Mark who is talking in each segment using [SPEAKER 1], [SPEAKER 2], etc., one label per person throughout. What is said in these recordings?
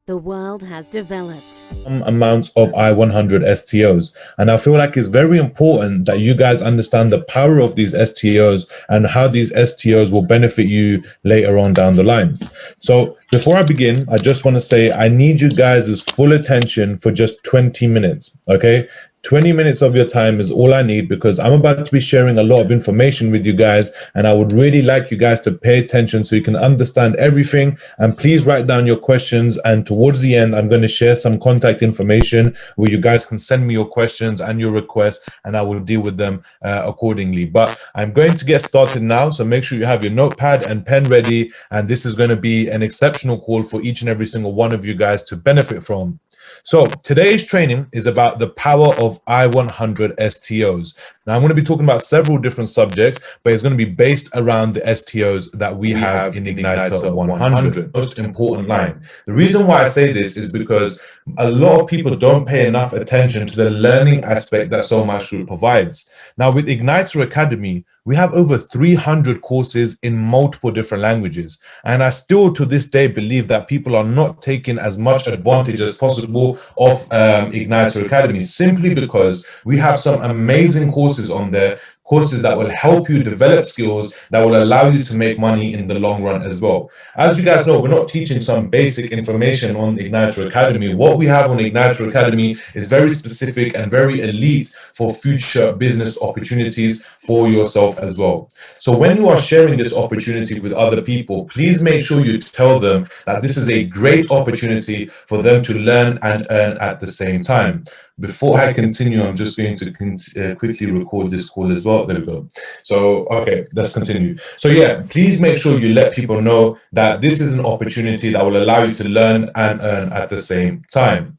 [SPEAKER 1] The world has developed
[SPEAKER 2] amounts of i100 STOs, and I feel like it's very important that you guys understand the power of these STOs and how these STOs will benefit you later on down the line. So before I begin, I just want to say I need you guys' full attention for just 20 minutes, okay? 20 minutes of your time is all I need, because I'm about to be sharing a lot of information with you guys, and I would really like you guys to pay attention so you can understand everything. And please write down your questions, and towards the end I'm going to share some contact information where you guys can send me your questions and your requests, and I will deal with them accordingly. But I'm going to get started now, so make sure you have your notepad and pen ready, and this is going to be an exceptional call for each and every single one of you guys to benefit from. So today's training is about the power of i100 STOs. Now I'm going to be talking about several different subjects, but it's going to be based around the STOs that we have in Igniter 100, most important line. The reason why I say this is because a lot of people don't pay enough attention to the learning aspect that Solmax Group provides. Now with Igniter Academy, we have over 300 courses in multiple different languages. And I still to this day believe that people are not taking as much advantage as possible of Igniter Academy, simply because we have some amazing courses on there, courses that will help you develop skills that will allow you to make money in the long run as well. As you guys know, we're not teaching some basic information on Igniter Academy. What we have on Igniter Academy is very specific and very elite for future business opportunities for yourself as well. So when you are sharing this opportunity with other people, please make sure you tell them that this is a great opportunity for them to learn and earn at the same time. Before I continue, I'm just going to quickly record this call as well. There we go. So, okay, let's continue. So yeah, please make sure you let people know that this is an opportunity that will allow you to learn and earn at the same time.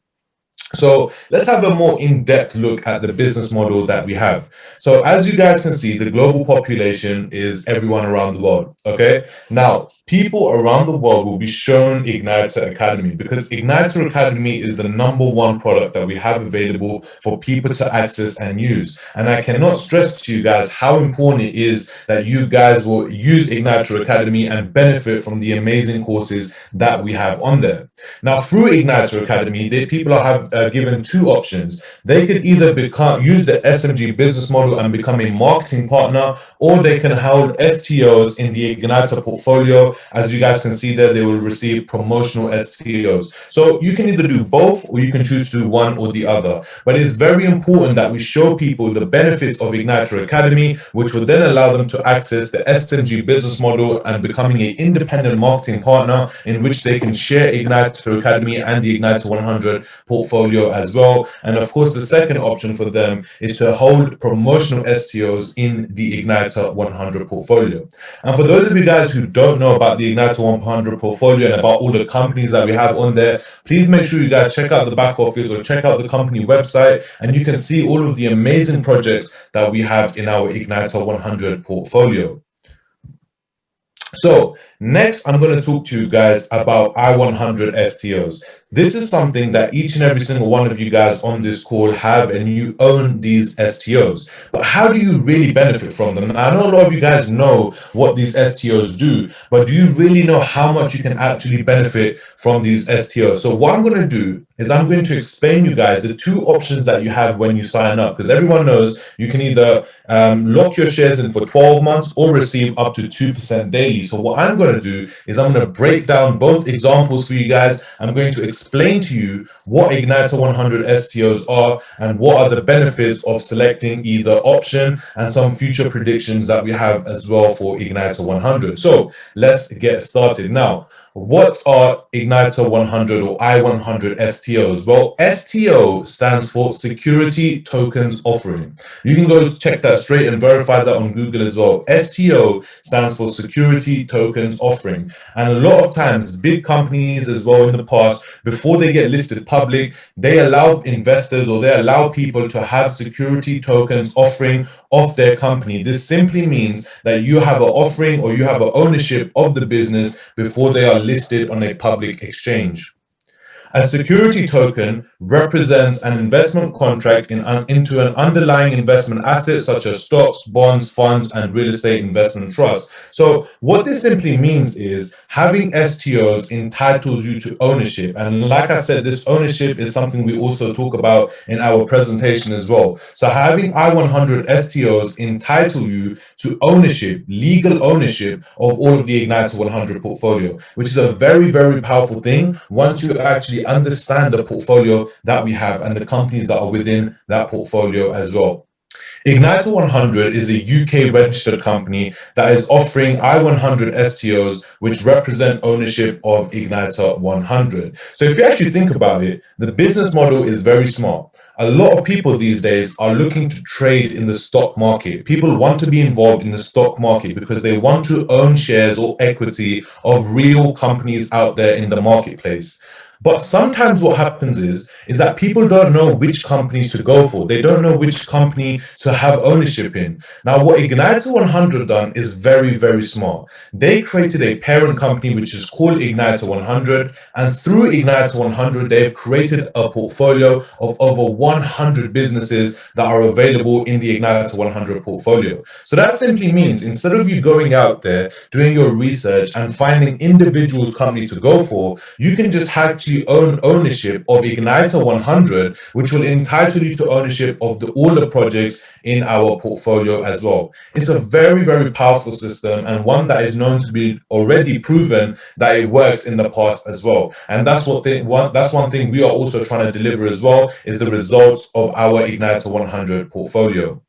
[SPEAKER 2] So let's have a more in-depth look at the business model that we have. So as you guys can see, the global population is everyone around the world, okay? Now, people around the world will be shown Igniter Academy, because Igniter Academy is the #1 product that we have available for people to access and use. And I cannot stress to you guys how important it is that you guys will use Igniter Academy and benefit from the amazing courses that we have on there. Now, through Igniter Academy, people have given two options. They could either use the SMG business model and become a marketing partner, or they can hold STOs in the Igniter portfolio. As you guys can see there, they will receive promotional STOs. So you can either do both, or you can choose to do one or the other. But it's very important that we show people the benefits of Igniter Academy, which will then allow them to access the SMG business model and becoming an independent marketing partner, in which they can share Igniter Academy and the Igniter 100 portfolio as well. And of course, the second option for them is to hold promotional STOs in the Igniter 100 portfolio. And for those of you guys who don't know about the Igniter 100 portfolio and about all the companies that we have on there, please make sure you guys check out the back office or check out the company website, and you can see all of the amazing projects that we have in our Igniter 100 portfolio. So next, I'm going to talk to you guys about i100 STOs. This is something that each and every single one of you guys on this call have, and you own these STOs. But how do you really benefit from them? Now, I know a lot of you guys know what these STOs do, but do you really know how much you can actually benefit from these STOs? So what I'm going to do is I'm going to explain you guys the two options that you have when you sign up, because everyone knows you can either lock your shares in for 12 months or receive up to 2% daily. So what I'm going to do is I'm going to break down both examples for you guys. I'm going to explain to you what Igniter 100 STOs are and what are the benefits of selecting either option, and some future predictions that we have as well for Igniter 100. So let's get started. Now, what are Igniter 100 or i100 STOs? Well, STO stands for Security Tokens Offering. You can go check that straight and verify that on Google as well. STO stands for Security Tokens Offering. And a lot of times, big companies as well in the past, before they get listed public, they allow investors or they allow people to have security tokens offering of their company. This simply means that you have an offering or you have an ownership of the business before they are listed on a public exchange. A security token represents an investment contract into an underlying investment asset such as stocks, bonds, funds, and real estate investment trusts. So what this simply means is having STOs entitles you to ownership. And like I said, this ownership is something we also talk about in our presentation as well. So having i100 STOs entitle you to ownership, legal ownership of all of the Igniter 100 portfolio, which is a very, very powerful thing once you actually understand the portfolio that we have and the companies that are within that portfolio as well. Igniter100 is a UK registered company that is offering i100 STOs, which represent ownership of Igniter100. So if you actually think about it, the business model is very smart. A lot of people these days are looking to trade in the stock market. People want to be involved in the stock market because they want to own shares or equity of real companies out there in the marketplace. But sometimes what happens is that people don't know which companies to go for. They don't know which company to have ownership in. Now, what Igniter100 done is very, very smart. They created a parent company which is called Igniter100, and through Igniter100, they've created a portfolio of over 100 businesses that are available in the Igniter100 portfolio. So that simply means instead of you going out there, doing your research and finding individuals company to go for, you can just actually own ownership of Igniter100, which will entitle you to ownership of all the projects in our portfolio as well. It's a very, very powerful system and one that is known to be already proven that it works in the past as well. And that's one thing we are also trying to deliver as well, is the results of our Igniter100 portfolio.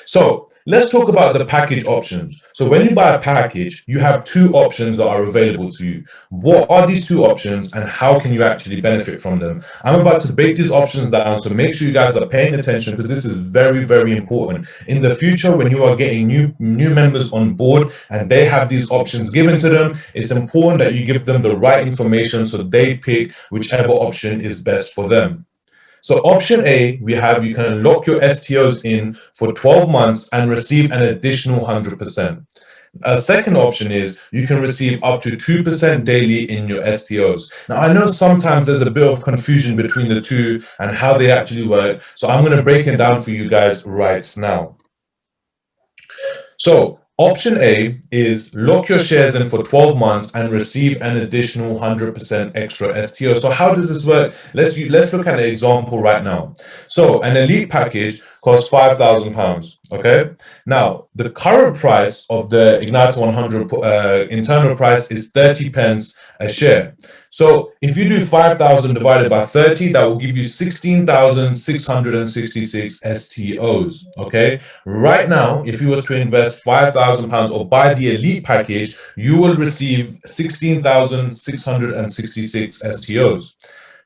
[SPEAKER 2] So let's talk about the package options. So when you buy a package, you have two options that are available to you. What are these two options and how can you actually benefit from them? I'm about to break these options down, so make sure you guys are paying attention because this is very, very important. In the future, when you are getting new members on board and they have these options given to them, it's important that you give them the right information so they pick whichever option is best for them. So option A, we have you can lock your STOs in for 12 months and receive an additional 100%. A second option is you can receive up to 2% daily in your STOs. Now, I know sometimes there's a bit of confusion between the two and how they actually work. So I'm going to break it down for you guys right now. So option A is lock your shares in for 12 months and receive an additional 100% extra STO. So how does this work? Let's look at an example right now. So an elite package costs £5,000. Okay. Now the current price of the Igniter100 internal price is 30 pence a share. So if you do 5,000 divided by 30, that will give you 16,666 STOs. Okay. Right now, if you was to invest £5,000 or buy the elite package, you will receive 16,666 STOs.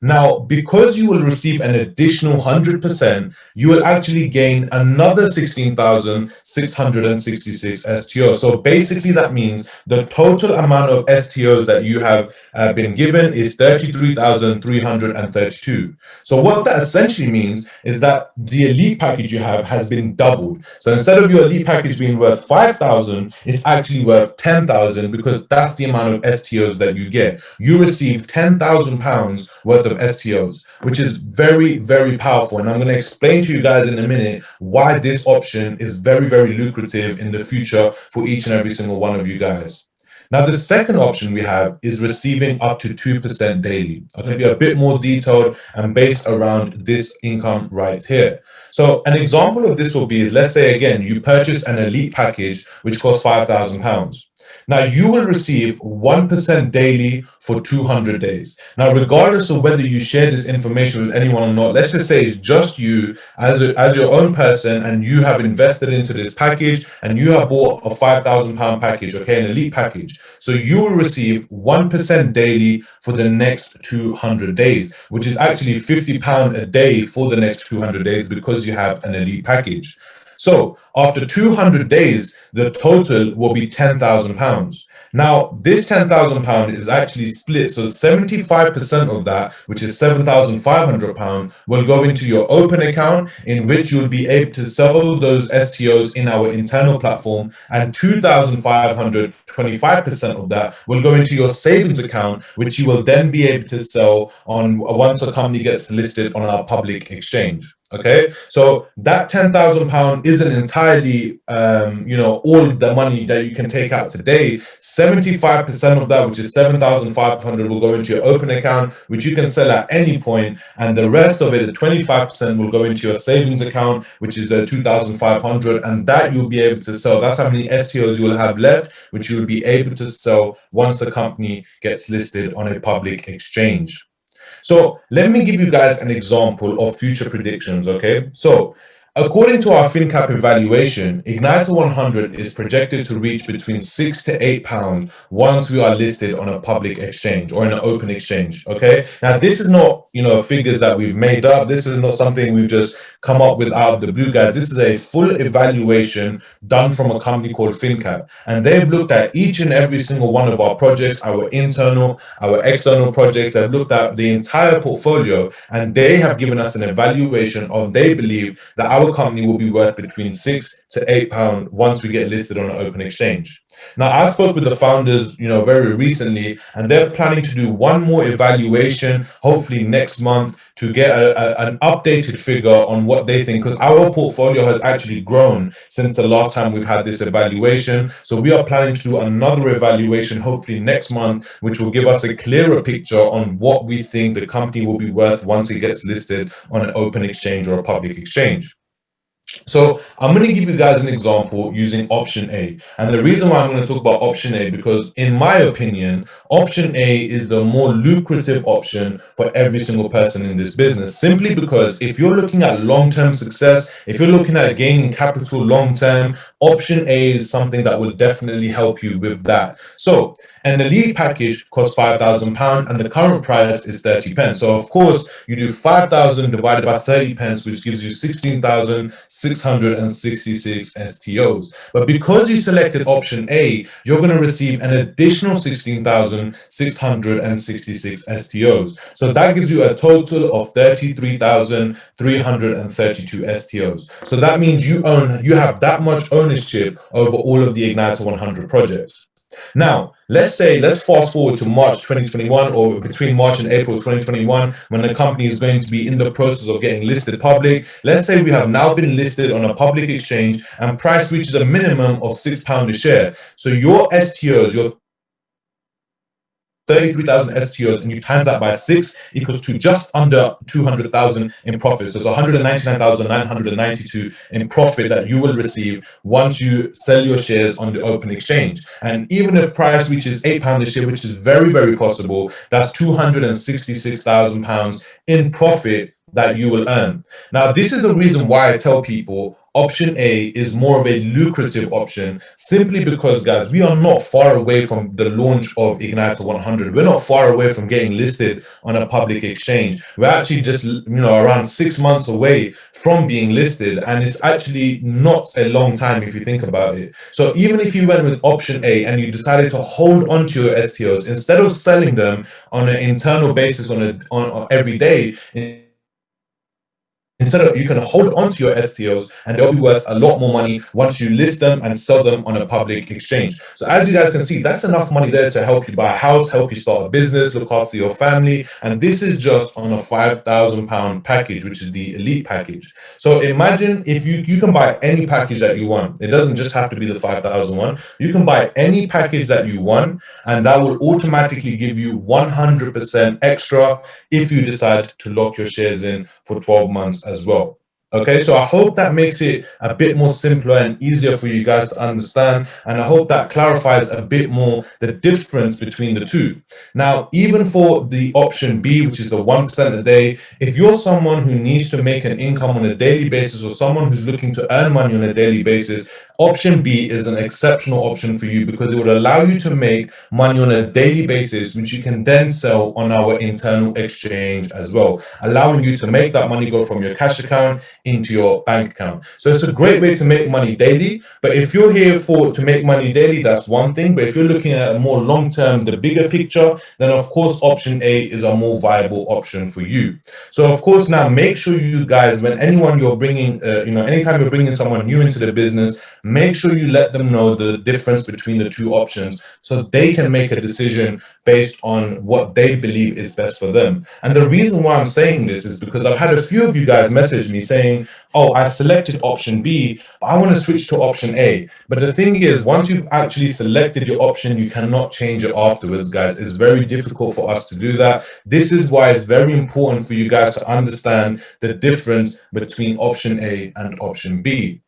[SPEAKER 2] Now, because you will receive an additional 100%, you will actually gain another 16,666 STOs. So basically that means the total amount of STOs that you have been given is 33,332. So what that essentially means is that the elite package you have has been doubled. So instead of your elite package being worth 5,000, it's actually worth 10,000 because that's the amount of STOs that you get. You receive £10,000 worth of STOs, which is very, very powerful. And I'm going to explain to you guys in a minute why this option is very, very lucrative in the future for each and every single one of you guys. Now, the second option we have is receiving up to 2% daily. I'm going to be a bit more detailed and based around this income right here. So an example of this will be is, let's say, again, you purchase an elite package, which costs £5,000. Now, you will receive 1% daily for 200 days. Now, regardless of whether you share this information with anyone or not, let's just say it's just you as your own person and you have invested into this package and you have bought a £5,000 package, okay, an elite package. So you will receive 1% daily for the next 200 days, which is actually £50 a day for the next 200 days because you have an elite package. So after 200 days, the total will be £10,000. Now, this £10,000 is actually split. So 75% of that, which is £7,500, will go into your open account, in which you'll be able to sell those STOs in our internal platform, and 2,500 25% of that will go into your savings account, which you will then be able to sell on once a company gets listed on our public exchange. Okay, so that £10,000 isn't entirely, all the money that you can take out today. 75% of that, which is 7,500, will go into your open account, which you can sell at any point, and the rest of it, the 25%, will go into your savings account, which is the 2,500, and that you'll be able to sell. That's how many STOs you will have left, which you will be able to sell once a company gets listed on a public exchange. So let me give you guys an example of future predictions, okay? So according to our FinCap evaluation, Igniter100 is projected to reach between £6 to £8 once we are listed on a public exchange or in an open exchange, okay? Now, this is not, figures that we've made up. This is not something we've just come up with out of the blue, guys. This is a full evaluation done from a company called FinCap, and they've looked at each and every single one of our projects, our internal, our external projects. They've looked at the entire portfolio, and they have given us an evaluation of, they believe that our company will be worth between £6 to £8 once we get listed on an open exchange. Now, I spoke with the founders, very recently, and they're planning to do one more evaluation, hopefully next month, to get an updated figure on what they think, because our portfolio has actually grown since the last time we've had this evaluation. So we are planning to do another evaluation, hopefully next month, which will give us a clearer picture on what we think the company will be worth once it gets listed on an open exchange or a public exchange. So I'm going to give you guys an example using option A. And the reason why I'm going to talk about option A, because in my opinion, option A is the more lucrative option for every single person in this business, simply because if you're looking at long-term success, if you're looking at gaining capital long-term, option A is something that will definitely help you with that. So an elite package costs £5,000 and the current price is 30 pence. So of course you do 5,000 divided by 30 pence, which gives you 16,666 STOs. But because you selected option A, you're going to receive an additional 16,666 STOs. So that gives you a total of 33,332 STOs. So that means you have that much ownership over all of the Igniter100 projects. Now, let's fast forward to March 2021, or between March and April 2021, when the company is going to be in the process of getting listed public. Let's say we have now been listed on a public exchange and price reaches a minimum of £6 a share. So your STOs, your 33,000 STOs, and you times that by 6 equals to just under 200,000 in profit. So it's 199,992 in profit that you will receive once you sell your shares on the open exchange. And even if price reaches £8 a share, which is very, very possible, that's £266,000 in profit that you will earn. Now, this is the reason why I tell people option A is more of a lucrative option, simply because, guys, we are not far away from the launch of Igniter100. We're not far away from getting listed on a public exchange. We're actually just, around 6 months away from being listed, and it's actually not a long time if you think about it. So even if you went with option A and you decided to hold on to your STOs instead of selling them on an internal basis on every day, instead of, you can hold on to your STOs and they'll be worth a lot more money once you list them and sell them on a public exchange. So as you guys can see, that's enough money there to help you buy a house, help you start a business, look after your family. And this is just on a £5,000 package, which is the elite package. So imagine if you can buy any package that you want. It doesn't just have to be the 5,000 one. You can buy any package that you want, and that will automatically give you 100% extra if you decide to lock your shares in for 12 months as well. Okay, so I hope that makes it a bit more simpler and easier for you guys to understand, and I hope that clarifies a bit more the difference between the two. Now, even for the option B, which is the 1% a day, if you're someone who needs to make an income on a daily basis, or someone who's looking to earn money on a daily basis, option B is an exceptional option for you, because it would allow you to make money on a daily basis, which you can then sell on our internal exchange as well, allowing you to make that money go from your cash account into your bank account. So it's a great way to make money daily. But if you're here to make money daily, that's one thing. But if you're looking at a more long-term, the bigger picture, then of course option A is a more viable option for you. So of course, now make sure you guys, when anyone you're bringing, anytime you're bringing someone new into the business, make sure you let them know the difference between the two options so they can make a decision based on what they believe is best for them. And the reason why I'm saying this is because I've had a few of you guys message me saying, oh, I selected option B, but I want to switch to option A. But the thing is, once you've actually selected your option, you cannot change it afterwards, guys. It's very difficult for us to do that. This is why it's very important for you guys to understand the difference between option A and option B.